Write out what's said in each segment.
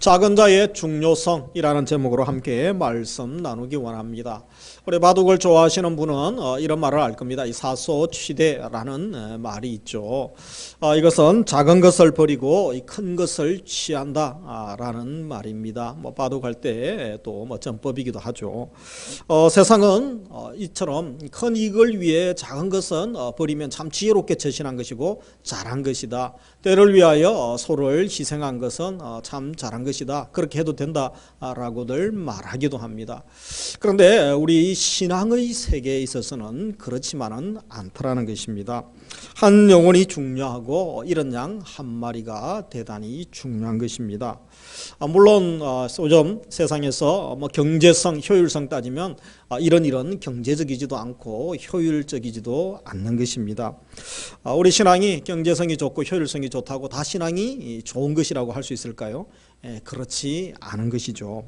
작은 자의 중요성이라는 제목으로 함께 말씀 나누기 원합니다. 우리 바둑을 좋아하시는 분은 이런 말을 알 겁니다. 이 사소취대라는 말이 있죠. 이것은 작은 것을 버리고 큰 것을 취한다라는 말입니다. 바둑할 때 또 전법이기도 하죠. 세상은 이처럼 큰 이익을 위해 작은 것은 버리면 참 지혜롭게 처신한 것이고 잘한 것이다. 때를 위하여 소를 희생한 것은 참 잘한 것이다. 그렇게 해도 된다라고들 말하기도 합니다. 그런데 우리 신앙의 세계에 있어서는 그렇지만은 않더라는 것입니다. 한 영혼이 중요하고 이런 양 한 마리가 대단히 중요한 것입니다. 물론 요즘 세상에서 경제성, 효율성 따지면 이런 경제적이지도 않고 효율적이지도 않는 것입니다. 우리 신앙이 경제성이 좋고 효율성이 좋다고 다 신앙이 좋은 것이라고 할 수 있을까요? 그렇지 않은 것이죠.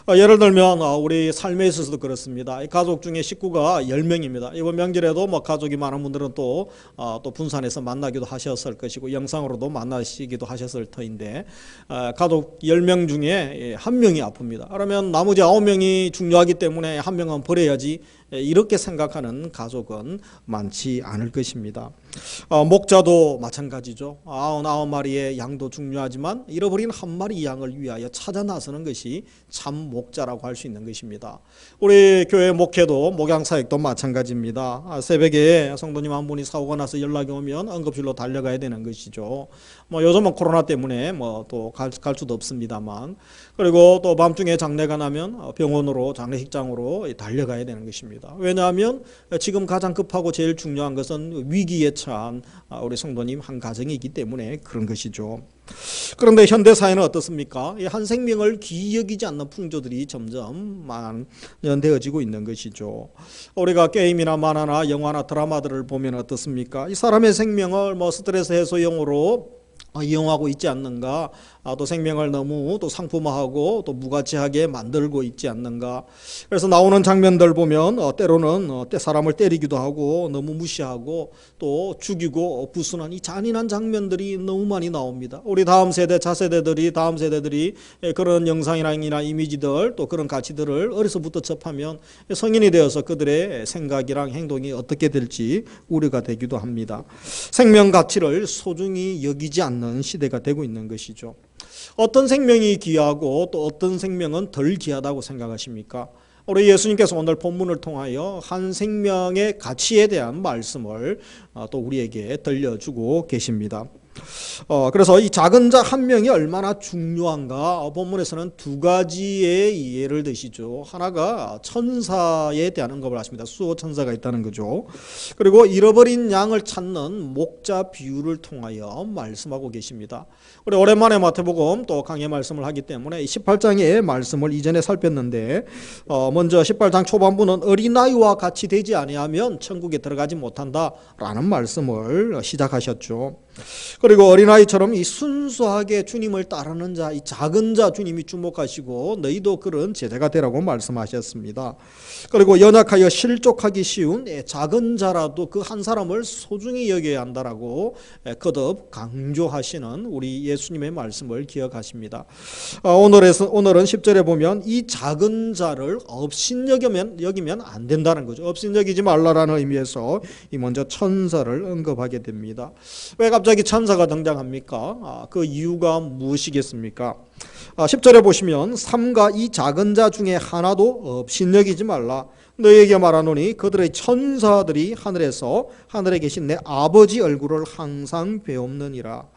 예를 들면 우리 삶에 있어서도 그렇습니다. 가족 중에 식구가 10명입니다. 이번 명절에도 가족이 많은 분들은 또 분산해서 만나기도 하셨을 것이고 영상으로도 만나시기도 하셨을 터인데 가족 10명 중에 한 명이 아픕니다. 그러면 나머지 9명이 중요하기 때문에 한 명은 버려야지, 이렇게 생각하는 가족은 많지 않을 것입니다. 목자도 마찬가지죠. 99마리의 양도 중요하지만 잃어버린 한 마리 양을 위하여 찾아 나서는 것이 참 목자라고 할 수 있는 것입니다. 우리 교회 목회도 목양사역도 마찬가지입니다. 새벽에 성도님 한 분이 사고가 나서 연락이 오면 응급실로 달려가야 되는 것이죠. 요즘은 코로나 때문에 또 갈 수도 없습니다만, 그리고 또 밤중에 장례가 나면 병원으로, 장례식장으로 달려가야 되는 것입니다. 왜냐하면 지금 가장 급하고 제일 중요한 것은 위기에 처한 우리 성도님 한 가정이기 때문에 그런 것이죠. 그런데 현대사회는 어떻습니까? 한 생명을 귀히 여기지 않는 풍조들이 점점 만연되어지고 있는 것이죠. 우리가 게임이나 만화나 영화나 드라마들을 보면 어떻습니까? 이 사람의 생명을 스트레스 해소용으로 이용하고 있지 않는가? 또 생명을 너무 또 상품화하고 또 무가치하게 만들고 있지 않는가? 그래서 나오는 장면들 보면 때로는 사람을 때리기도 하고 너무 무시하고 또 죽이고 부수는 이 잔인한 장면들이 너무 많이 나옵니다. 우리 다음 세대들이 그런 영상이나 이미지들 또 그런 가치들을 어려서부터 접하면 성인이 되어서 그들의 생각이랑 행동이 어떻게 될지 우려가 되기도 합니다. 생명 가치를 소중히 여기지 않는 시대가 되고 있는 것이죠. 어떤 생명이 귀하고 또 어떤 생명은 덜 귀하다고 생각하십니까? 우리 예수님께서 오늘 본문을 통하여 한 생명의 가치에 대한 말씀을 또 우리에게 들려주고 계십니다. 그래서 이 작은 자 한 명이 얼마나 중요한가 본문에서는 두 가지의 예를 드시죠. 하나가 천사에 대한 언급을 하십니다. 수호 천사가 있다는 거죠. 그리고 잃어버린 양을 찾는 목자 비유를 통하여 말씀하고 계십니다. 우리 오랜만에 마태복음 또 강해 말씀을 하기 때문에 18장의 말씀을 이전에 살폈는데 먼저 18장 초반부는 어린아이와 같이 되지 아니하면 천국에 들어가지 못한다라는 말씀을 시작하셨죠. 그리고 어린아이처럼 이 순수하게 주님을 따르는 자, 이 작은 자 주님이 주목하시고 너희도 그런 제자가 되라고 말씀하셨습니다. 그리고 연약하여 실족하기 쉬운 작은 자라도 그 한 사람을 소중히 여겨야 한다라고 거듭 강조하시는 우리 예수님의 말씀을 기억하십니다. 오늘은 10절에 보면 이 작은 자를 업신여기면 안 된다는 거죠. 업신여기지 말라라는 의미에서 먼저 천사를 언급하게 됩니다. 왜 갑자기 천사가 등장합니까? 그 이유가 무엇이겠습니까? 10절에 보시면 삼가 이 작은 자 중에 하나도 업신여기지 말라. 너희에게 말하노니 그들의 천사들이 하늘에 계신 내 아버지 얼굴을 항상 배옵느니라.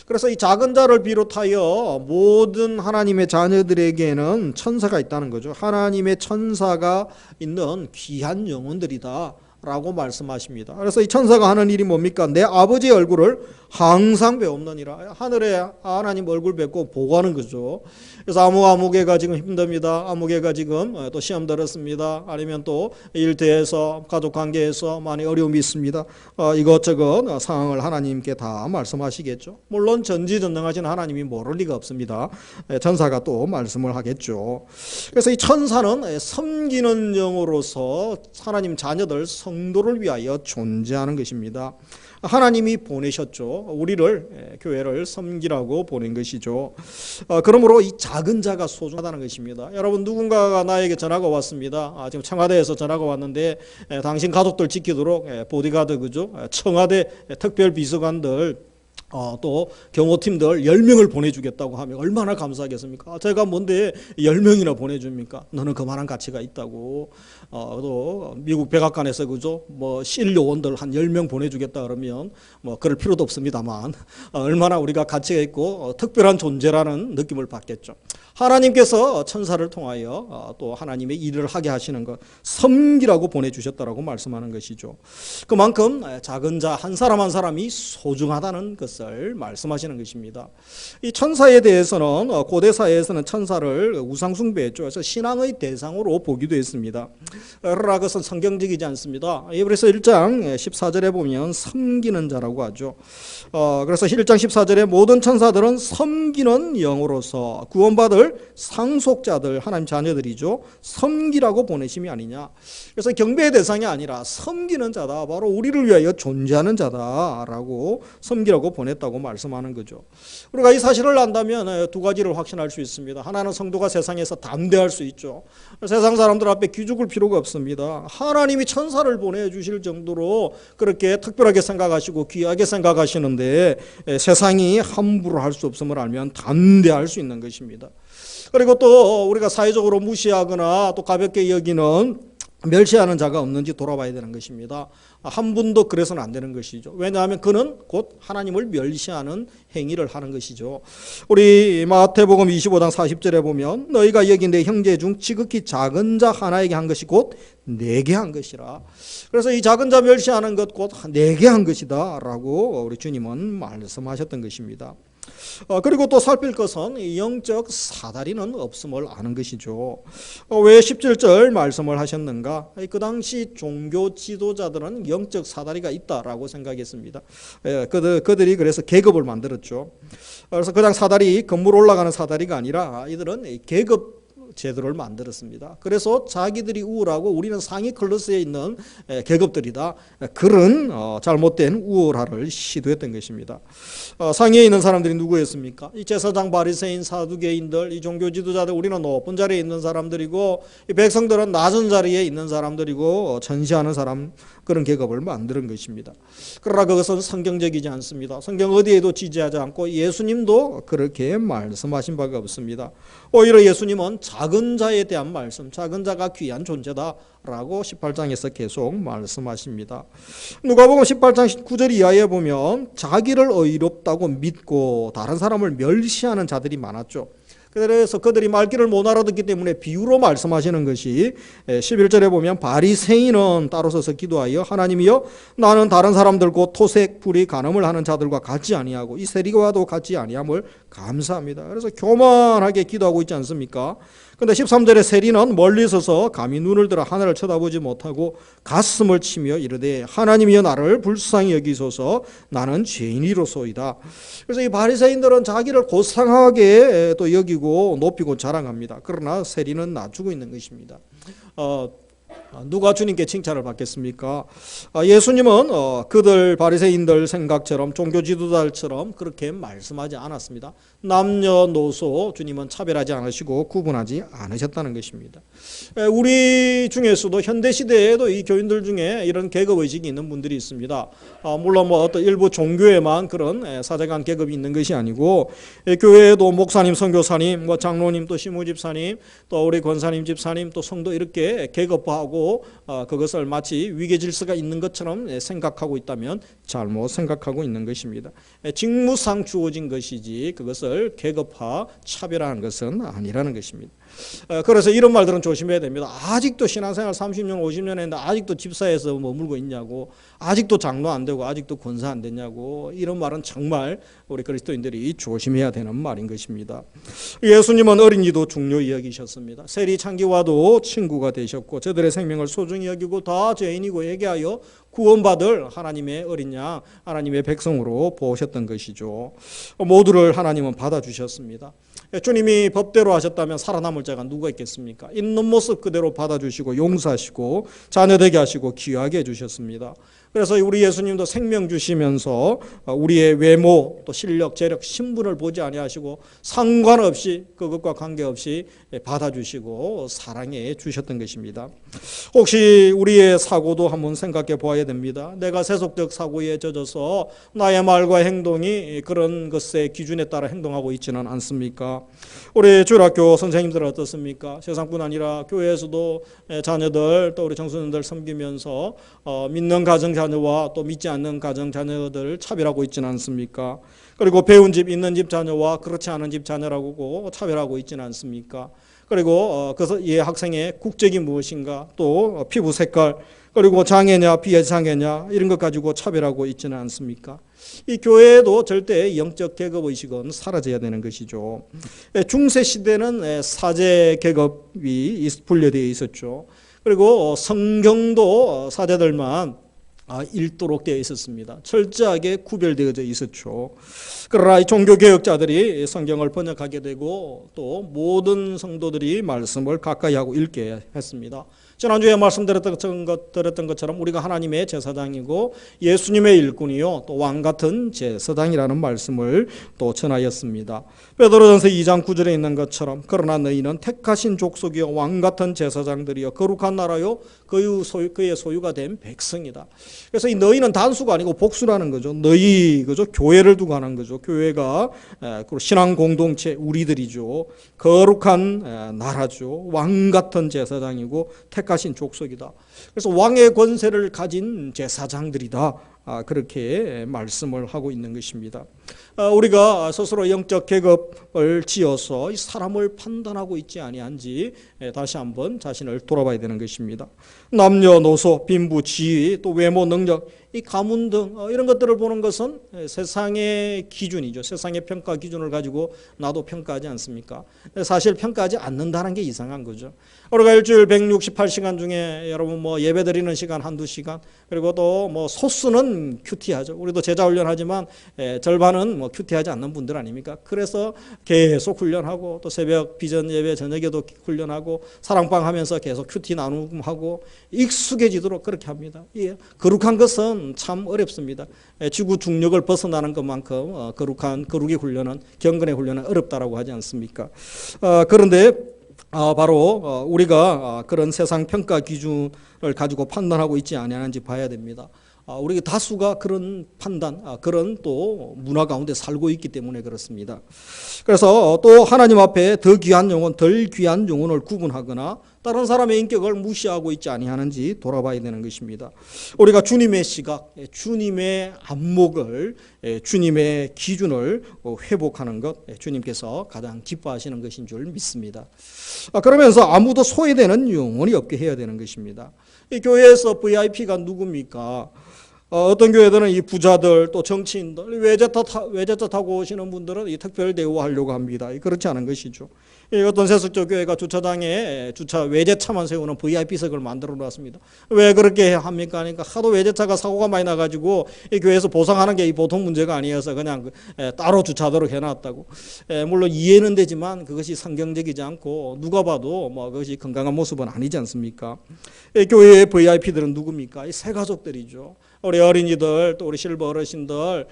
그래서 이 작은 자를 비롯하여 모든 하나님의 자녀들에게는 천사가 있다는 거죠. 하나님의 천사가 있는 귀한 영혼들이다 라고 말씀하십니다. 그래서 이 천사가 하는 일이 뭡니까? 내 아버지의 얼굴을 항상 배옵느니라. 하늘에 하나님 얼굴 뵙고 보고하는 거죠. 그래서 아무개가 지금 힘듭니다. 아무개가 지금 또 시험 들었습니다. 아니면 또 일터에서 가족 관계에서 많이 어려움이 있습니다. 이것저것 상황을 하나님께 다 말씀하시겠죠. 물론 전지전능하신 하나님이 모를 리가 없습니다. 천사가 또 말씀을 하겠죠. 그래서 이 천사는 섬기는 영으로서 하나님 자녀들 성도를 위하여 존재하는 것입니다. 하나님이 보내셨죠. 우리를 교회를 섬기라고 보낸 것이죠. 그러므로 이 작은 자가 소중하다는 것입니다. 여러분 누군가가 나에게 전화가 왔습니다. 지금 청와대에서 전화가 왔는데 당신 가족들 지키도록 보디가드 그죠? 청와대 특별 비서관들 또 경호팀들 10명을 보내주겠다고 하면 얼마나 감사하겠습니까? 제가 뭔데 10명이나 보내줍니까? 너는 그만한 가치가 있다고. 또 미국 백악관에서 그죠? 뭐 실요원들 한 10명 보내주겠다 그러면 뭐 그럴 필요도 없습니다만 얼마나 우리가 가치가 있고 특별한 존재라는 느낌을 받겠죠. 하나님께서 천사를 통하여 또 하나님의 일을 하게 하시는 것, 섬기라고 보내주셨다라고 말씀하는 것이죠. 그만큼 작은 자 한 사람 한 사람이 소중하다는 것을 말씀하시는 것입니다. 이 천사에 대해서는 고대 사회에서는 천사를 우상 숭배했죠. 그래서 신앙의 대상으로 보기도 했습니다. 그러나 그것은 성경적이지 않습니다. 에브레서 1장 14절에 보면 섬기는 자라고 하죠. 그래서 1장 14절에 모든 천사들은 섬기는 영으로서 구원받을 상속자들, 하나님 자녀들이죠. 섬기라고 보내심이 아니냐. 그래서 경배의 대상이 아니라 섬기는 자다. 바로 우리를 위하여 존재하는 자다라고 섬기라고 보냈다고 말씀하는 거죠. 우리가 이 사실을 안다면 두 가지를 확신할 수 있습니다. 하나는 성도가 세상에서 담대할 수 있죠. 세상 사람들 앞에 기죽을 필요가 없습니다. 하나님이 천사를 보내주실 정도로 그렇게 특별하게 생각하시고 귀하게 생각하시는데 세상이 함부로 할 수 없음을 알면 담대할 수 있는 것입니다. 그리고 또 우리가 사회적으로 무시하거나 또 가볍게 여기는 멸시하는 자가 없는지 돌아봐야 되는 것입니다. 한 분도 그래서는 안 되는 것이죠. 왜냐하면 그는 곧 하나님을 멸시하는 행위를 하는 것이죠. 우리 마태복음 25장 40절에 보면 너희가 여기 내 형제 중 지극히 작은 자 하나에게 한 것이 곧 내게 한 것이라. 그래서 이 작은 자 멸시하는 것 곧 내게 한 것이다 라고 우리 주님은 말씀하셨던 것입니다. 그리고 또 살필 것은 영적 사다리는 없음을 아는 것이죠. 왜 17절 말씀을 하셨는가? 그 당시 종교 지도자들은 영적 사다리가 있다라고 생각했습니다. 그들이 그래서 계급을 만들었죠. 그래서 그냥 사다리, 건물 올라가는 사다리가 아니라 이들은 계급 제도를 만들었습니다. 그래서 자기들이 우월하고 우리는 상위 클래스에 있는 계급들이다. 그런 잘못된 우월화를 시도했던 것입니다. 상위에 있는 사람들이 누구였습니까? 이 제사장 바리새인 사두개인들, 이 종교 지도자들, 우리는 높은 자리에 있는 사람들이고 이 백성들은 낮은 자리에 있는 사람들이고 전시하는 사람, 그런 계급을 만드는 것입니다. 그러나 그것은 성경적이지 않습니다. 성경 어디에도 지지하지 않고 예수님도 그렇게 말씀하신 바가 없습니다. 오히려 예수님은 작은 자에 대한 말씀, 작은 자가 귀한 존재다라고 18장에서 계속 말씀하십니다. 누가복음 18장 9절 이하에 보면 자기를 의롭다고 믿고 다른 사람을 멸시하는 자들이 많았죠. 그래서 그들이 말귀를 못 알아듣기 때문에 비유로 말씀하시는 것이 11절에 보면 바리새인은 따로 서서 기도하여 하나님이여 나는 다른 사람들 곧 토색, 불의, 간음을 하는 자들과 같지 아니하고 이 세리와도 같지 아니함을 감사합니다. 그래서 교만하게 기도하고 있지 않습니까? 근데 13절에 세리는 멀리 서서 감히 눈을 들어 하늘을 쳐다보지 못하고 가슴을 치며 이르되 하나님이여 나를 불쌍히 여기소서 나는 죄인이로소이다. 그래서 이 바리새인들은 자기를 고상하게 또 여기고 높이고 자랑합니다. 그러나 세리는 낮추고 있는 것입니다. 누가 주님께 칭찬을 받겠습니까? 예수님은 그들 바리새인들 생각처럼 종교 지도자들처럼 그렇게 말씀하지 않았습니다. 남녀노소 주님은 차별하지 않으시고 구분하지 않으셨다는 것입니다. 우리 중에서도 현대 시대에도 이 교인들 중에 이런 계급 의식이 있는 분들이 있습니다. 물론 뭐 어떤 일부 종교에만 그런 사제관 계급이 있는 것이 아니고 교회에도 목사님, 선교사님, 뭐 장로님, 또 시무집사님, 또 우리 권사님, 집사님, 또 성도 이렇게 계급화하고 그것을 마치 위계 질서가 있는 것처럼 생각하고 있다면 잘못 생각하고 있는 것입니다. 직무상 주어진 것이지 그것을 계급화, 차별화하는 것은 아니라는 것입니다. 그래서 이런 말들은 조심해야 됩니다. 아직도 신앙생활 30년, 50년 했는데 아직도 집사에서 머물고 있냐고, 아직도 장로 안 되고 아직도 권사 안 됐냐고, 이런 말은 정말 우리 그리스도인들이 조심해야 되는 말인 것입니다. 예수님은 어린이도 중요히 여기셨습니다. 세리 창기와도 친구가 되셨고 저들의 생명을 소중히 여기고 다 죄인이고 회개하여 구원받을 하나님의 어린 양, 하나님의 백성으로 보셨던 것이죠. 모두를 하나님은 받아주셨습니다. 주님이 법대로 하셨다면 살아남을 자가 누가 있겠습니까? 있는 모습 그대로 받아주시고 용서하시고 자녀되게 하시고 귀하게 해주셨습니다. 그래서 우리 예수님도 생명 주시면서 우리의 외모, 또 실력, 재력, 신분을 보지 아니하시고 상관없이 그것과 관계없이 받아주시고 사랑해 주셨던 것입니다. 혹시 우리의 사고도 한번 생각해 보아야 됩니다. 내가 세속적 사고에 젖어서 나의 말과 행동이 그런 것의 기준에 따라 행동하고 있지는 않습니까? 우리 주일학교 선생님들은 어떻습니까? 세상뿐 아니라 교회에서도 자녀들 또 우리 청소년들 섬기면서 믿는 가정 자녀와 또 믿지 않는 가정 자녀들 차별하고 있지는 않습니까? 그리고 배운 집 있는 집 자녀와 그렇지 않은 집 자녀라고 차별하고 있지는 않습니까? 그리고 이 학생의 국적이 무엇인가, 또 피부 색깔, 그리고 장애냐 비장애냐 이런 것 가지고 차별하고 있지는 않습니까? 이 교회에도 절대 영적 계급의식은 사라져야 되는 것이죠. 중세 시대는 사제 계급이 분류되어 있었죠. 그리고 성경도 사제들만 읽도록 되어 있었습니다. 철저하게 구별되어져 있었죠. 그러나 종교개혁자들이 성경을 번역하게 되고 또 모든 성도들이 말씀을 가까이 하고 읽게 했습니다. 지난주에 말씀드렸던 것처럼 우리가 하나님의 제사장이고 예수님의 일꾼이요 또 왕같은 제사장이라는 말씀을 또 전하였습니다. 베드로전서 2장 9절에 있는 것처럼 그러나 너희는 택하신 족속이요 왕같은 제사장들이요 거룩한 나라요 그의 소유가 된 백성이다. 그래서 이 너희는 단수가 아니고 복수라는 거죠. 너희 그죠? 교회를 두고 하는 거죠. 교회가 신앙 공동체 우리들이죠. 거룩한 나라죠. 왕 같은 제사장이고 택하신 족속이다. 그래서 왕의 권세를 가진 제사장들이다. 그렇게 말씀을 하고 있는 것입니다. 우리가 스스로 영적 계급을 지어서 이 사람을 판단하고 있지 아니한지 다시 한번 자신을 돌아봐야 되는 것입니다. 남녀노소, 빈부, 지위, 또 외모, 능력, 이 가문 등 이런 것들을 보는 것은 세상의 기준이죠. 세상의 평가 기준을 가지고 나도 평가하지 않습니까? 사실 평가하지 않는다는 게 이상한 거죠. 우리가 일주일 168시간 중에 여러분 예배 드리는 시간 한두 시간, 그리고 또 소수는 큐티하죠. 우리도 제자 훈련하지만 절반은 큐티하지 않는 분들 아닙니까? 그래서 계속 훈련하고 또 새벽 비전 예배 저녁에도 훈련하고 사랑방 하면서 계속 큐티 나눔하고 익숙해지도록 그렇게 합니다. 거룩한 것은 참 어렵습니다. 지구 중력을 벗어나는 것만큼 거룩의 훈련은, 경건의 훈련은 어렵다라고 하지 않습니까? 그런데 바로 우리가 그런 세상 평가 기준을 가지고 판단하고 있지 아니하는지 봐야 됩니다. 우리 다수가 그런 판단, 그런 또 문화 가운데 살고 있기 때문에 그렇습니다. 그래서 또 하나님 앞에 더 귀한 영혼, 덜 귀한 영혼을 구분하거나 다른 사람의 인격을 무시하고 있지 아니하는지 돌아봐야 되는 것입니다. 우리가 주님의 시각, 주님의 안목을, 주님의 기준을 회복하는 것, 주님께서 가장 기뻐하시는 것인 줄 믿습니다. 그러면서 아무도 소외되는 영혼이 없게 해야 되는 것입니다. 이 교회에서 VIP가 누굽니까? 어떤 교회들은 이 부자들 또 정치인들 외제차 타고 오시는 분들은 이 특별 대우하려고 합니다. 그렇지 않은 것이죠. 어떤 세속적 교회가 주차장에 외제차만 세우는 VIP석을 만들어 놨습니다. 왜 그렇게 합니까? 그러니까 하도 외제차가 사고가 많이 나가지고 이 교회에서 보상하는 게 보통 문제가 아니어서 그냥 따로 주차하도록 해놨다고. 물론 이해는 되지만 그것이 성경적이지 않고 누가 봐도 그것이 건강한 모습은 아니지 않습니까? 교회의 VIP들은 누굽니까? 이 새 가족들이죠. 우리 어린이들, 또 우리 실버 어르신들,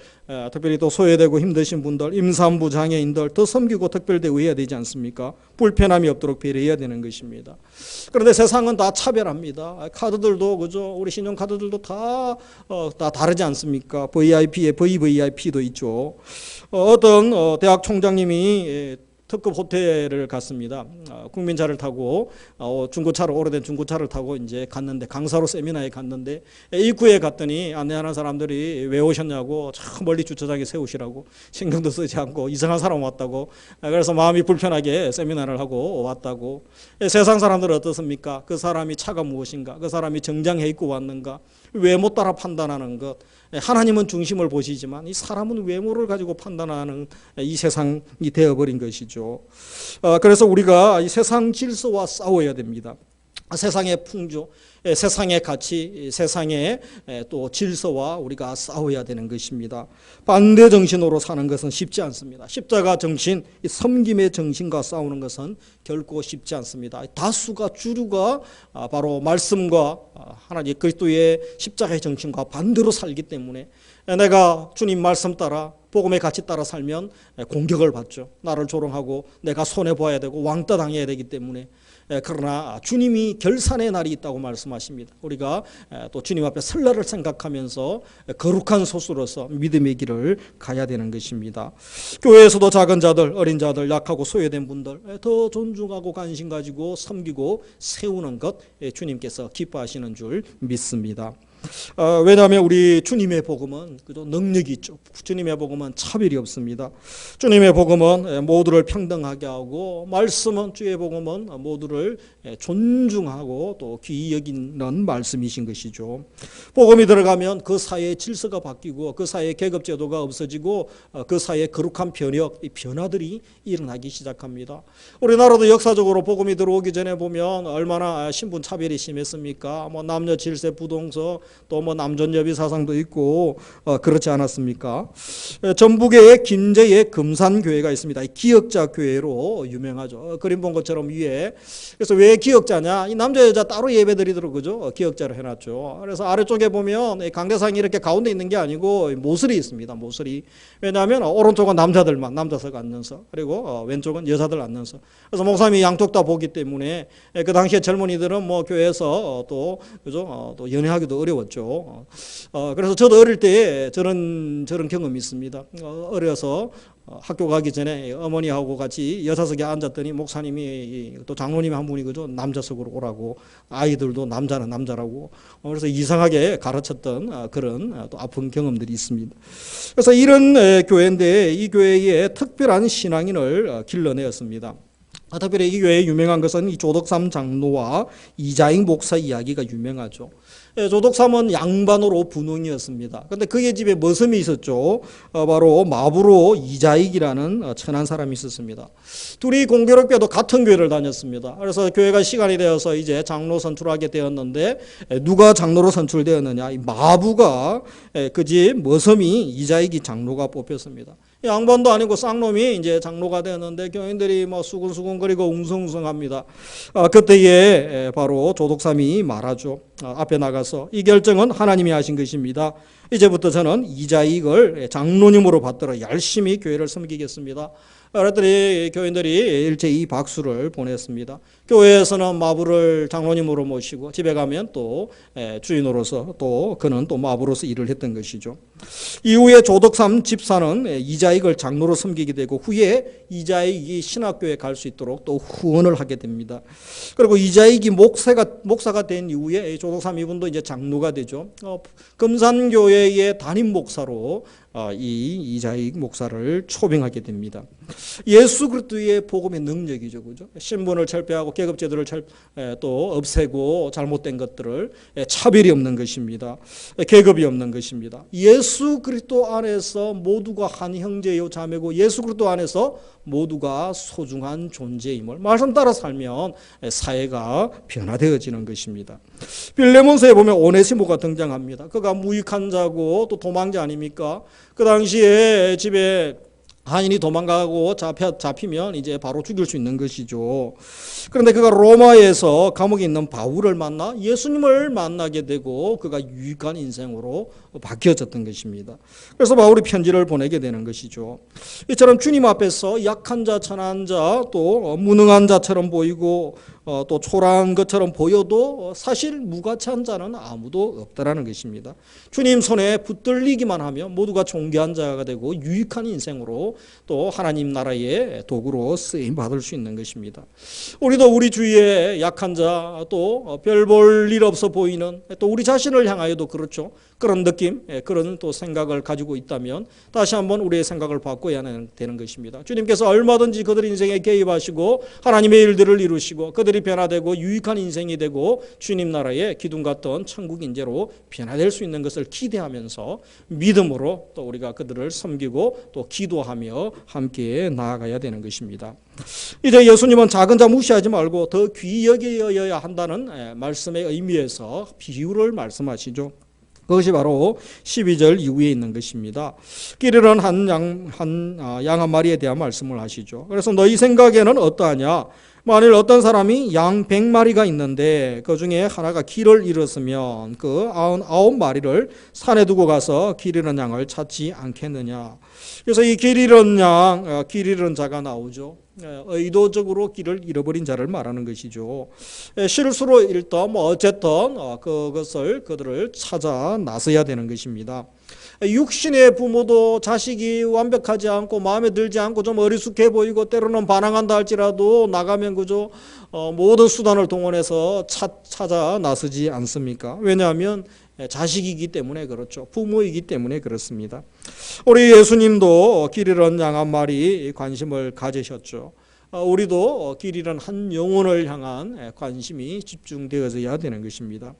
특별히 또 소외되고 힘드신 분들, 임산부 장애인들 더 섬기고 특별 대우해야 되지 않습니까? 불편함이 없도록 배려해야 되는 것입니다. 그런데 세상은 다 차별합니다. 카드들도 그죠? 우리 신용카드들도 다 다르지 않습니까? VIP에 VVIP도 있죠. 어떤 대학 총장님이 특급 호텔을 갔습니다. 국민차를 타고 오래된 중고차를 타고 이제 갔는데 강사로 세미나에 갔는데 입구에 갔더니 안내하는 사람들이 왜 오셨냐고 저 멀리 주차장에 세우시라고 신경도 쓰지 않고 이상한 사람 왔다고 그래서 마음이 불편하게 세미나를 하고 왔다고. 세상 사람들은 어떻습니까? 그 사람이 차가 무엇인가? 그 사람이 정장해 입고 왔는가? 외모 따라 판단하는 것. 하나님은 중심을 보시지만 이 사람은 외모를 가지고 판단하는 이 세상이 되어버린 것이죠. 그래서 우리가 이 세상 질서와 싸워야 됩니다. 세상의 풍조, 세상의 가치, 세상의 또 질서와 우리가 싸워야 되는 것입니다. 반대 정신으로 사는 것은 쉽지 않습니다. 십자가 정신, 이 섬김의 정신과 싸우는 것은 결코 쉽지 않습니다. 다수가 주류가 바로 말씀과 하나님 그리스도의 십자가의 정신과 반대로 살기 때문에 내가 주님 말씀 따라 복음의 가치 따라 살면 공격을 받죠. 나를 조롱하고 내가 손해봐야 되고 왕따 당해야 되기 때문에. 그러나 주님이 결산의 날이 있다고 말씀하십니다. 우리가 또 주님 앞에 설 날을 생각하면서 거룩한 소수로서 믿음의 길을 가야 되는 것입니다. 교회에서도 작은 자들, 어린 자들, 약하고 소외된 분들 더 존중하고 관심 가지고 섬기고 세우는 것 주님께서 기뻐하시는 줄 믿습니다. 왜냐하면 우리 주님의 복음은 능력이 있죠. 주님의 복음은 차별이 없습니다. 주님의 복음은 모두를 평등하게 하고 말씀은 주의 복음은 모두를 존중하고 또 귀히 여기는 말씀이신 것이죠. 복음이 들어가면 그 사회의 질서가 바뀌고 그 사회의 계급제도가 없어지고 그 사회의 거룩한 변혁, 이 변화들이 일어나기 시작합니다. 우리나라도 역사적으로 복음이 들어오기 전에 보면 얼마나 신분 차별이 심했습니까? 뭐 남녀 질서 부동서 또 뭐 남존여비 사상도 있고 그렇지 않았습니까? 전북에 김제에 금산교회가 있습니다. 기역자 교회로 유명하죠. 그림 본 것처럼 위에. 그래서 왜 기역자냐? 이 남자 여자 따로 예배드리도록 그죠? 기역자로 해놨죠. 그래서 아래쪽에 보면 강대상이 이렇게 가운데 있는 게 아니고 모서리 있습니다. 모서리. 왜냐하면 오른쪽은 남자들만 남자석 앉는서 그리고 왼쪽은 여자들 앉는서. 그래서 목사님이 양쪽 다 보기 때문에 그 당시에 젊은이들은 뭐 교회에서 또 그죠? 또 연애하기도 어려웠죠. 그래서 저도 어릴 때 저런 경험이 있습니다. 어려서 학교 가기 전에 어머니하고 같이 여사석에 앉았더니 목사님이 또 장로님이 한 분이 그죠? 남자석으로 오라고 아이들도 남자는 남자라고 그래서 이상하게 가르쳤던 그런 또 아픈 경험들이 있습니다. 그래서 이런 교회인데 이 교회에 특별한 신앙인을 길러내었습니다. 특별히 이 교회에 유명한 것은 이 조덕삼 장로와 이자익 목사 이야기가 유명하죠. 조덕삼은 양반으로 분홍이었습니다. 그런데 그의 집에 머슴이 있었죠. 바로 마부로 이자익이라는 천한 사람이 있었습니다. 둘이 공교롭게도 같은 교회를 다녔습니다. 그래서 교회가 시간이 되어서 이제 장로 선출하게 되었는데 누가 장로로 선출되었느냐? 이 마부가 그 집 머슴이 이자익이 장로가 뽑혔습니다. 양반도 아니고 쌍놈이 이제 장로가 되었는데 교인들이 뭐 수근수근거리고 웅성웅성합니다. 그때에 바로 조덕삼이 말하죠. 앞에 나가서 이 결정은 하나님이 하신 것입니다. 이제부터 저는 이자익을 장로님으로 받들어 열심히 교회를 섬기겠습니다. 그랬더니 교인들이 일제히 박수를 보냈습니다. 교회에서는 마부를 장로님으로 모시고 집에 가면 또 주인으로서 또 그는 또 마부로서 일을 했던 것이죠. 이후에 조덕삼 집사는 이자익을 장로로 섬기게 되고 후에 이자익이 신학교에 갈 수 있도록 또 후원을 하게 됩니다. 그리고 이자익이 목사가 된 이후에 조덕삼 이분도 이제 장로가 되죠. 금산교회의 담임 목사로 이 이자익 목사를 초빙하게 됩니다. 예수 그리스도의 복음의 능력이죠, 그죠? 신분을 철폐하고 계급제도를 또 없애고 잘못된 것들을 차별이 없는 것입니다. 계급이 없는 것입니다. 예수 그리스도 안에서 모두가 한 형제요 자매고 예수 그리스도 안에서 모두가 소중한 존재임을 말씀 따라 살면 사회가 변화되어지는 것입니다. 빌레몬서에 보면 오네시모가 등장합니다. 그가 무익한 자고 또 도망자 아닙니까? 그 당시에 집에 한인이 도망가고 잡히면 이제 바로 죽일 수 있는 것이죠. 그런데 그가 로마에서 감옥에 있는 바울을 만나 예수님을 만나게 되고 그가 유익한 인생으로 바뀌어졌던 것입니다. 그래서 바울이 편지를 보내게 되는 것이죠. 이처럼 주님 앞에서 약한 자, 천한 자, 또 무능한 자처럼 보이고 또 초라한 것처럼 보여도 사실 무가치한 자는 아무도 없다라는 것입니다. 주님 손에 붙들리기만 하면 모두가 존귀한 자가 되고 유익한 인생으로 또 하나님 나라의 도구로 쓰임 받을 수 있는 것입니다. 우리도 우리 주위에 약한 자, 또 별 볼 일 없어 보이는 또 우리 자신을 향하여도 그렇죠. 그런 느낌, 그런 또 생각을 가지고 있다면 다시 한번 우리의 생각을 바꿔야 되는 것입니다. 주님께서 얼마든지 그들 인생에 개입하시고 하나님의 일들을 이루시고 그들이 인생들이 변화되고 유익한 인생이 되고 주님 나라의 기둥 같던 천국 인재로 변화될 수 있는 것을 기대하면서 믿음으로 또 우리가 그들을 섬기고 또 기도하며 함께 나아가야 되는 것입니다. 이제 예수님은 작은 자 무시하지 말고 더 귀히 여겨야 한다는 말씀의 의미에서 비유를 말씀하시죠. 그것이 바로 12절 이후에 있는 것입니다. 길 잃은 양 한 마리에 대한 말씀을 하시죠. 그래서 너희 생각에는 어떠하냐? 만일 어떤 사람이 양 100마리가 있는데 그 중에 하나가 길을 잃었으면 그 99마리를 산에 두고 가서 길 잃은 양을 찾지 않겠느냐. 그래서 이 길 잃은 양, 길 잃은 자가 나오죠. 의도적으로 길을 잃어버린 자를 말하는 것이죠. 실수로 잃던 어쨌든 그들을 찾아 나서야 되는 것입니다. 육신의 부모도 자식이 완벽하지 않고 마음에 들지 않고 좀 어리숙해 보이고 때로는 반항한다 할지라도 나가면 그저 모든 수단을 동원해서 찾아 나서지 않습니까? 왜냐하면 자식이기 때문에 그렇죠. 부모이기 때문에 그렇습니다. 우리 예수님도 길 잃은 양 한 마리 관심을 가지셨죠. 우리도 길 잃은 한 영혼을 향한 관심이 집중되어져야 되는 것입니다.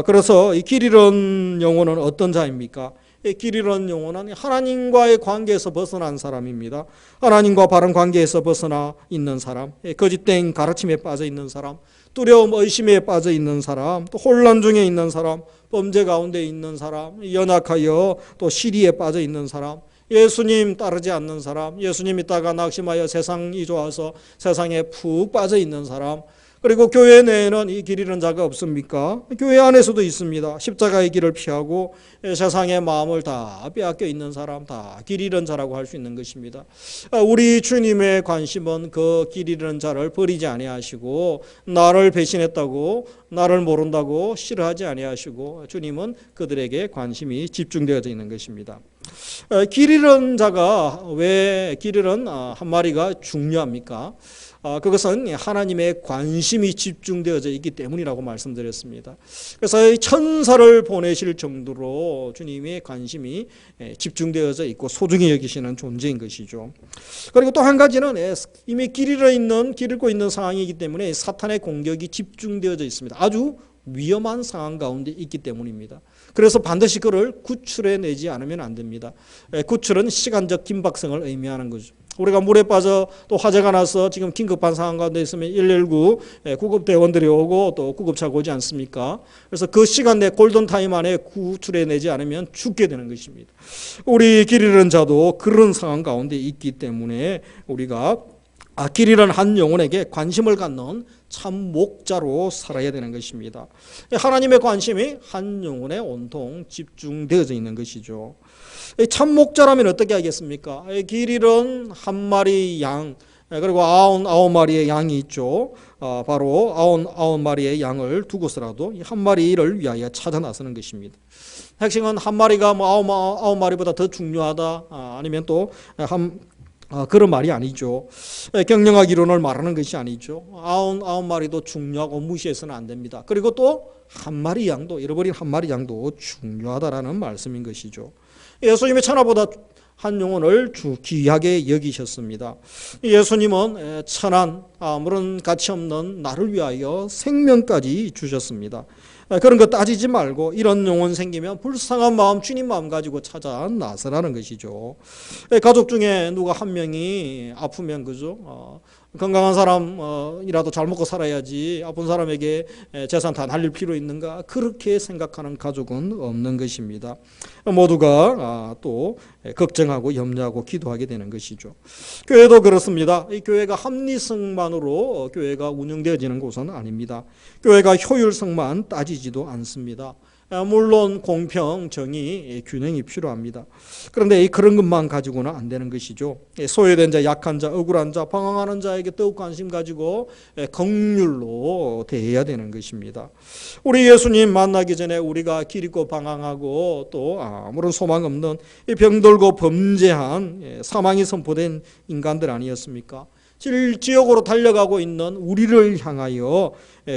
그래서 이 길 잃은 영혼은 어떤 자입니까? 길 잃은 영혼은 하나님과의 관계에서 벗어난 사람입니다. 하나님과 바른 관계에서 벗어나 있는 사람, 거짓된 가르침에 빠져 있는 사람, 두려움, 의심에 빠져 있는 사람, 또 혼란 중에 있는 사람, 범죄 가운데 있는 사람, 연약하여 또 시리에 빠져 있는 사람, 예수님 따르지 않는 사람, 예수님 있다가 낙심하여 세상이 좋아서 세상에 푹 빠져 있는 사람, 그리고 교회 내에는 이 길 잃은 자가 없습니까? 교회 안에서도 있습니다. 십자가의 길을 피하고 세상의 마음을 다 빼앗겨 있는 사람, 다 길 잃은 자라고 할 수 있는 것입니다. 우리 주님의 관심은 그 길 잃은 자를 버리지 아니하시고 나를 배신했다고 나를 모른다고 싫어하지 아니하시고 주님은 그들에게 관심이 집중되어져 있는 것입니다. 길 잃은 자가 왜 길 잃은 한 마리가 중요합니까? 그것은 하나님의 관심이 집중되어져 있기 때문이라고 말씀드렸습니다. 그래서 천사를 보내실 정도로 주님의 관심이 집중되어져 있고 소중히 여기시는 존재인 것이죠. 그리고 또 한 가지는 이미 길 잃고 있는 상황이기 때문에 사탄의 공격이 집중되어져 있습니다. 아주 위험한 상황 가운데 있기 때문입니다. 그래서 반드시 그를 구출해내지 않으면 안 됩니다. 구출은 시간적 긴박성을 의미하는 거죠. 우리가 물에 빠져 또 화재가 나서 지금 긴급한 상황 가운데 있으면 119 구급대원들이 오고 또 구급차가 오지 않습니까? 그래서 그 시간 내 골든타임 안에 구출해내지 않으면 죽게 되는 것입니다. 우리 길 잃은 자도 그런 상황 가운데 있기 때문에 우리가 길 잃은 한 영혼에게 관심을 갖는 참 목자로 살아야 되는 것입니다. 하나님의 관심이 한 영혼에 온통 집중되어져 있는 것이죠. 참 목자라면 어떻게 하겠습니까? 길 잃은 한 마리 양 그리고 99마리의 양이 있죠. 바로 99마리의 양을 두고서라도 한 마리를 위하여 찾아 나서는 것입니다. 핵심은 한 마리가 99마리보다 더 중요하다 아니면 또 그런 말이 아니죠. 경영학 이론을 말하는 것이 아니죠. 99마리도 중요하고 무시해서는 안 됩니다. 그리고 또 한 마리 양도, 잃어버린 한 마리 양도 중요하다라는 말씀인 것이죠. 예수님의 천하보다 한 영혼을 귀하게 여기셨습니다. 예수님은 천한 아무런 가치 없는 나를 위하여 생명까지 주셨습니다. 그런 거 따지지 말고 이런 영혼 생기면 불쌍한 마음 주님 마음 가지고 찾아 나서라는 것이죠. 가족 중에 누가 한 명이 아프면 그죠? 건강한 사람이라도 잘 먹고 살아야지 아픈 사람에게 재산 다 날릴 필요 있는가? 그렇게 생각하는 가족은 없는 것입니다. 모두가 또 걱정하고 염려하고 기도하게 되는 것이죠. 교회도 그렇습니다. 이 교회가 합리성만으로 교회가 운영되어지는 곳은 아닙니다. 교회가 효율성만 따지지도 않습니다. 물론 공평, 정의, 균형이 필요합니다. 그런데 그런 것만 가지고는 안 되는 것이죠. 소외된 자, 약한 자, 억울한 자, 방황하는 자에게 더욱 관심 가지고 긍휼로 대해야 되는 것입니다. 우리 예수님 만나기 전에 우리가 길 잃고 방황하고 또 아무런 소망 없는 병들고 범죄한 사망이 선포된 인간들 아니었습니까? 지옥으로 달려가고 있는 우리를 향하여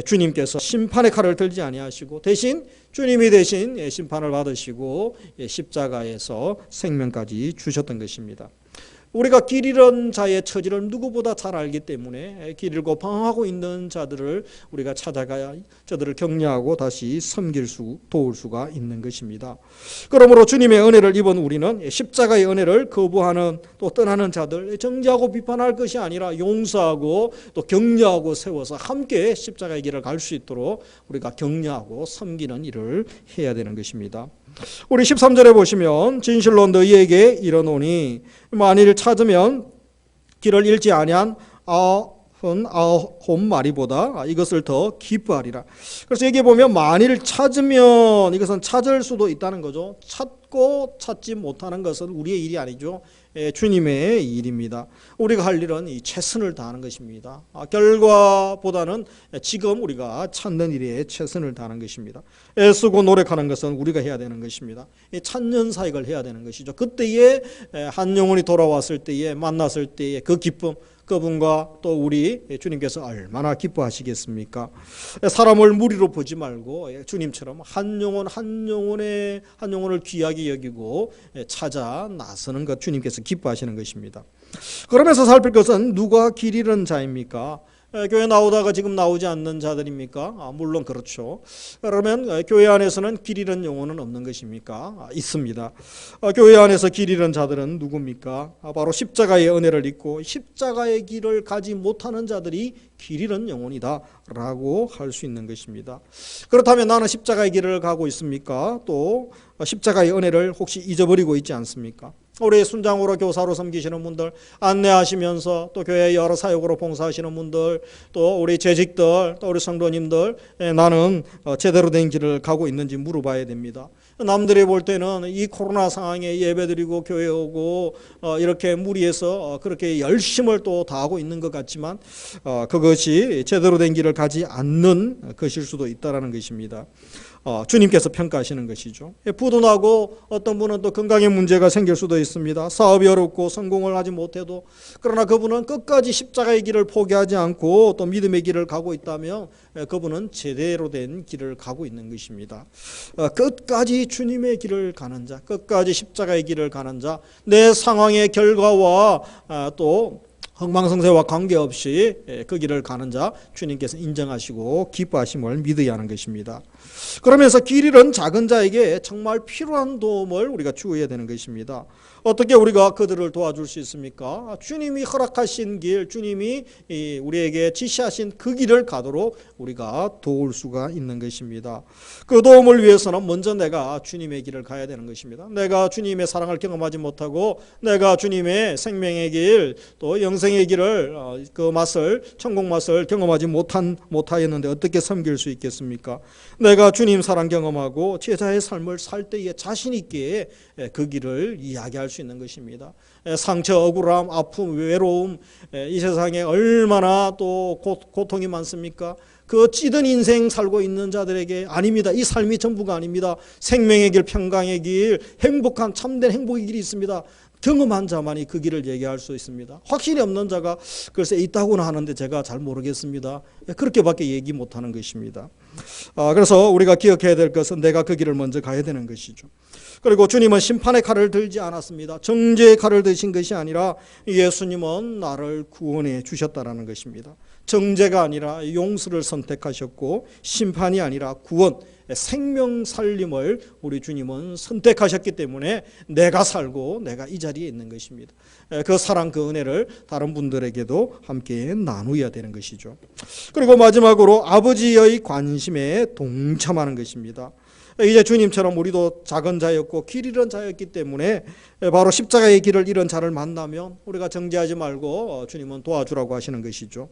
주님께서 심판의 칼을 들지 아니하시고 대신 주님이 대신 심판을 받으시고 십자가에서 생명까지 주셨던 것입니다. 우리가 길 잃은 자의 처지를 누구보다 잘 알기 때문에 길 잃고 방황하고 있는 자들을 우리가 찾아가야 저들을 격려하고 다시 도울 수가 있는 것입니다. 그러므로 주님의 은혜를 입은 우리는 십자가의 은혜를 거부하는 또 떠나는 자들 정죄하고 비판할 것이 아니라 용서하고 또 격려하고 세워서 함께 십자가의 길을 갈 수 있도록 우리가 격려하고 섬기는 일을 해야 되는 것입니다. 우리 13절에 보시면 진실로 너희에게 이르노니 만일 찾으면 길을 잃지 아니한 아홉 마리보다 이것을 더 기뻐하리라. 그래서 여기 보면 만일 찾으면 이것은 찾을 수도 있다는 거죠. 찾고 찾지 못하는 것은 우리의 일이 아니죠. 주님의 일입니다. 우리가 할 일은 이 최선을 다하는 것입니다. 결과보다는 지금 우리가 찾는 일에 최선을 다하는 것입니다. 애쓰고 노력하는 것은 우리가 해야 되는 것입니다. 찾는 사역을 해야 되는 것이죠. 그때에 한 영혼이 돌아왔을 때에 만났을 때에 그 기쁨, 그분과 또 우리 주님께서 얼마나 기뻐하시겠습니까? 사람을 무리로 보지 말고 주님처럼 한 영혼을 귀하게 여기고 찾아 나서는 것 주님께서 기뻐하시는 것입니다. 그러면서 살필 것은 누가 길 잃은 자입니까? 교회 나오다가 지금 나오지 않는 자들입니까? 물론 그렇죠. 그러면 교회 안에서는 길 잃은 영혼은 없는 것입니까? 있습니다. 교회 안에서 길 잃은 자들은 누굽니까? 바로 십자가의 은혜를 잊고 십자가의 길을 가지 못하는 자들이 길 잃은 영혼이다 라고 할 수 있는 것입니다. 그렇다면 나는 십자가의 길을 가고 있습니까? 또 십자가의 은혜를 혹시 잊어버리고 있지 않습니까? 우리 순장으로 교사로 섬기시는 분들, 안내하시면서 또 교회 여러 사역으로 봉사하시는 분들, 또 우리 재직들, 또 우리 성도님들, 나는 제대로 된 길을 가고 있는지 물어봐야 됩니다. 남들이 볼 때는 이 코로나 상황에 예배드리고 교회 오고 이렇게 무리해서 그렇게 열심을 또 다하고 있는 것 같지만 그것이 제대로 된 길을 가지 않는 것일 수도 있다는 것입니다. 주님께서 평가하시는 것이죠. 부도나고 어떤 분은 또 건강에 문제가 생길 수도 있습니다. 사업이 어렵고 성공을 하지 못해도, 그러나 그분은 끝까지 십자가의 길을 포기하지 않고 또 믿음의 길을 가고 있다면 그분은 제대로 된 길을 가고 있는 것입니다. 끝까지 주님의 길을 가는 자, 끝까지 십자가의 길을 가는 자, 내 상황의 결과와 또 흥망성쇠와 관계없이 그 길을 가는 자 주님께서 인정하시고 기뻐하심을 믿어야 하는 것입니다. 그러면서 길 잃은 작은 자에게 정말 필요한 도움을 우리가 주어야 되는 것입니다. 어떻게 우리가 그들을 도와줄 수 있습니까? 주님이 허락하신 길, 주님이 우리에게 지시하신 그 길을 가도록 우리가 도울 수가 있는 것입니다. 그 도움을 위해서는 먼저 내가 주님의 길을 가야 되는 것입니다. 내가 주님의 사랑을 경험하지 못하고 내가 주님의 생명의 길, 또 영생의 길을 그 맛을, 천국 맛을 경험하지 못하였는데 어떻게 섬길 수 있겠습니까? 내가 주님 사랑 경험하고 제자의 삶을 살 때에 자신 있게 그 길을 이야기할 수 있는 것입니다. 상처, 억울함, 아픔, 외로움, 이 세상에 얼마나 또 고통이 많습니까? 그 찌든 인생 살고 있는 자들에게 아닙니다. 이 삶이 전부가 아닙니다. 생명의 길, 평강의 길, 행복한 참된 행복의 길이 있습니다. 경험한 자만이 그 길을 얘기할 수 있습니다. 확신이 없는 자가 글쎄 있다고는 하는데 제가 잘 모르겠습니다. 그렇게밖에 얘기 못하는 것입니다. 그래서 우리가 기억해야 될 것은 내가 그 길을 먼저 가야 되는 것이죠. 그리고 주님은 심판의 칼을 들지 않았습니다. 정죄의 칼을 드신 것이 아니라 예수님은 나를 구원해 주셨다라는 것입니다. 정죄가 아니라 용서를 선택하셨고 심판이 아니라 구원, 생명 살림을 우리 주님은 선택하셨기 때문에 내가 살고 내가 이 자리에 있는 것입니다. 그 사랑, 그 은혜를 다른 분들에게도 함께 나누어야 되는 것이죠. 그리고 마지막으로 아버지의 관심에 동참하는 것입니다. 이제 주님처럼 우리도 작은 자였고 길 잃은 자였기 때문에 바로 십자가의 길을 잃은 자를 만나면 우리가 정죄하지 말고 주님은 도와주라고 하시는 것이죠.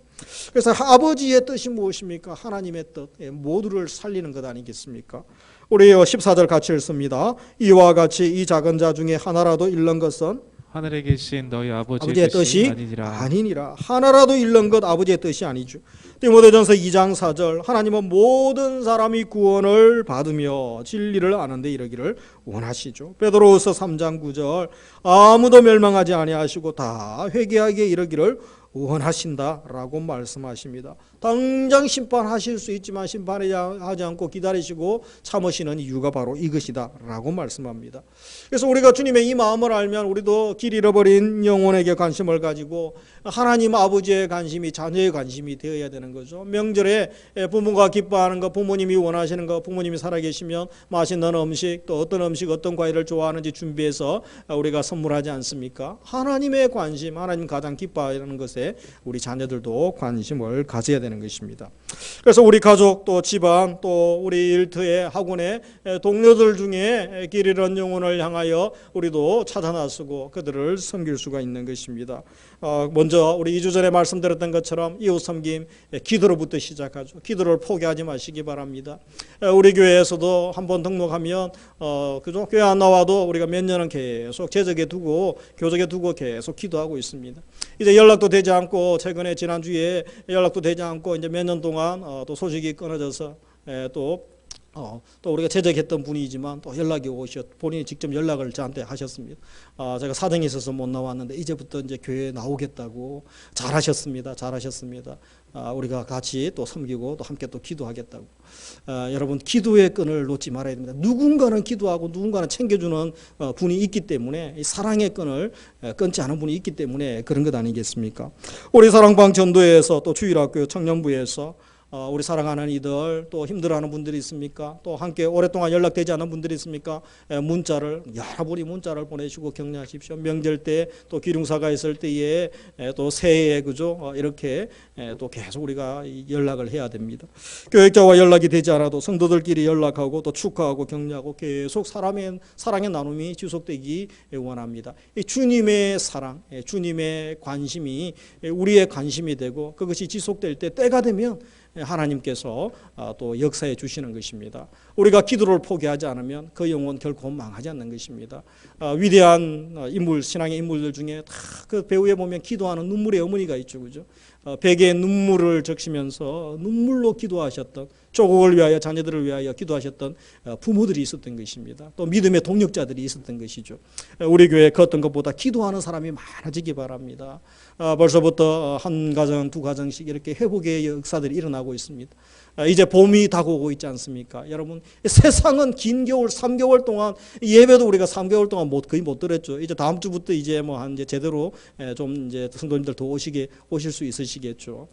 그래서 아버지의 뜻이 무엇입니까? 하나님의 뜻, 모두를 살리는 것 아니겠습니까? 우리 14절 같이 읽습니다. 이와 같이 이 작은 자 중에 하나라도 잃는 것은 하늘에 계신 너희 아버지의 뜻이 아니니라. 하나라도 잃는 것 아버지의 뜻이 아니죠. 디모데전서 2장 4절 하나님은 모든 사람이 구원을 받으며 진리를 아는데 이르기를 원하시죠. 베드로후서 3장 9절 아무도 멸망하지 아니하시고 다 회개하게 이르기를 원하신다라고 말씀하십니다. 당장 심판하실 수 있지만 심판하지 않고 기다리시고 참으시는 이유가 바로 이것이다라고 말씀합니다. 그래서 우리가 주님의 이 마음을 알면 우리도 길 잃어버린 영혼에게 관심을 가지고 하나님 아버지의 관심이 자녀의 관심이 되어야 되는 거죠. 명절에 부모가 기뻐하는 거, 부모님이 원하시는 거, 부모님이 살아계시면 맛있는 음식, 또 어떤 음식, 어떤 과일을 좋아하는지 준비해서 우리가 선물하지 않습니까? 하나님의 관심, 하나님 가장 기뻐하는 것에 우리 자녀들도 관심을 가져야 되는 것입니다. 그래서 우리 가족, 또 집안, 또 우리 일터의 학원의 동료들 중에 길 잃은 영혼을 향하여 우리도 찾아 나서고 그들을 섬길 수가 있는 것입니다. 먼저 우리 2주 전에 말씀드렸던 것처럼 이웃 섬김, 기도로부터 시작하죠. 기도를 포기하지 마시기 바랍니다. 우리 교회에서도 한번 등록하면 그죠? 교회 안 나와도 우리가 몇 년은 계속 재적에 두고 교적에 두고 계속 기도하고 있습니다. 이제 연락도 되지 않고 최근에 지난주에 연락도 되지 않고 이제 몇 년 동안 또 소식이 끊어져서 또 우리가 제적했던 분이지만 또 연락이 오셨, 본인이 직접 연락을 저한테 하셨습니다. 제가 사정이 있어서 못 나왔는데 이제부터 이제 교회에 나오겠다고. 잘하셨습니다. 우리가 같이 또 섬기고 또 함께 또 기도하겠다고. 여러분, 기도의 끈을 놓지 말아야 됩니다. 누군가는 기도하고 누군가는 챙겨주는 분이 있기 때문에 이 사랑의 끈을 끊지 않은 분이 있기 때문에 그런 것 아니겠습니까? 우리 사랑방 전도회에서 또 주일학교 청년부에서 우리 사랑하는 이들, 또 힘들어하는 분들이 있습니까? 또 함께 오랫동안 연락되지 않은 분들이 있습니까? 여러분이 문자를 보내시고 격려하십시오. 명절 때, 또 기lum사가 있을 때에, 또 새해에, 그죠? 이렇게 또 계속 우리가 연락을 해야 됩니다. 교역자와 연락이 되지 않아도 성도들끼리 연락하고 또 축하하고 격려하고 계속 사랑의 나눔이 지속되기 원합니다. 주님의 사랑, 주님의 관심이 우리의 관심이 되고 그것이 지속될 때, 때가 되면 하나님께서 또 역사해 주시는 것입니다. 우리가 기도를 포기하지 않으면 그 영혼 결코 망하지 않는 것입니다. 위대한 인물, 신앙의 인물들 중에 다 그 배우에 보면 기도하는 눈물의 어머니가 있죠, 그죠? 베개에 눈물을 적시면서 눈물로 기도하셨던, 조국을 위하여, 자녀들을 위하여 기도하셨던 부모들이 있었던 것입니다. 또 믿음의 동력자들이 있었던 것이죠. 우리 교회 그 어떤 것보다 기도하는 사람이 많아지기 바랍니다. 벌써부터 한 가정, 두 가정씩 이렇게 회복의 역사들이 일어나고 있습니다. 이제 봄이 다가오고 있지 않습니까? 여러분, 세상은 긴 겨울 3개월 동안 예배도 우리가 3개월 동안 거의 못 드렸죠. 이제 다음 주부터 이제 한 이제 제대로 좀 이제 성도님들 더 오실 수 있으시겠죠.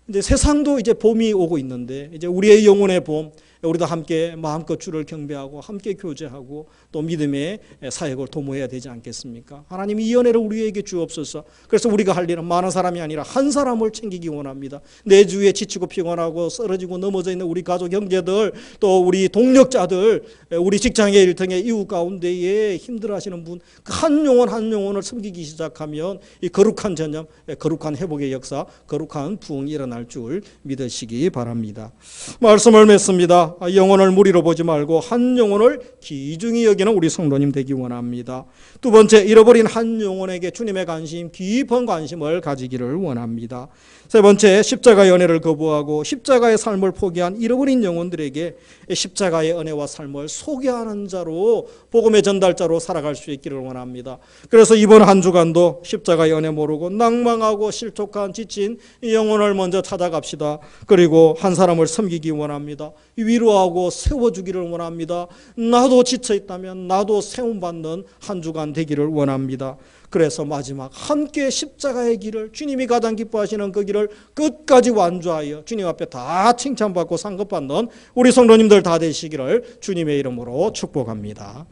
이제 세상도 이제 봄이 오고 있는데 이제 우리의 영혼의 봄, 우리도 함께 마음껏 주를 경배하고 함께 교제하고 또 믿음의 사역을 도모해야 되지 않겠습니까? 하나님이 이 은혜를 우리에게 주옵소서. 그래서 우리가 할 일은 많은 사람이 아니라 한 사람을 챙기기 원합니다. 내 주위에 지치고 피곤하고 쓰러지고 넘어져 있는 우리 가족 형제들, 또 우리 동력자들, 우리 직장의 일터의 이웃 가운데에 힘들어하시는 분, 한 영혼 한 영혼을 섬기기 시작하면 이 거룩한 전염, 거룩한 회복의 역사, 거룩한 부흥이 일어날 줄 믿으시기 바랍니다. 말씀을 맺습니다. 영혼을 무리로 보지 말고 한 영혼을 귀중히 여기는 우리 성도님 되기 원합니다. 두 번째, 잃어버린 한 영혼에게 주님의 관심, 깊은 관심을 가지기를 원합니다. 세 번째, 십자가의 은혜를 거부하고 십자가의 삶을 포기한 잃어버린 영혼들에게 십자가의 은혜와 삶을 소개하는 자로, 복음의 전달자로 살아갈 수 있기를 원합니다. 그래서 이번 한 주간도 십자가의 은혜 모르고 낭망하고 실족한 지친 영혼을 먼저 찾아갑시다. 그리고 한 사람을 섬기기 원합니다. 위로하고 세워주기를 원합니다. 나도 지쳐있다면 나도 세움받는 한 주간 되기를 원합니다. 그래서 마지막 함께 십자가의 길을, 주님이 가장 기뻐하시는 그 길을 끝까지 완주하여 주님 앞에 다 칭찬받고 상급받는 우리 성도님들 다 되시기를 주님의 이름으로 축복합니다.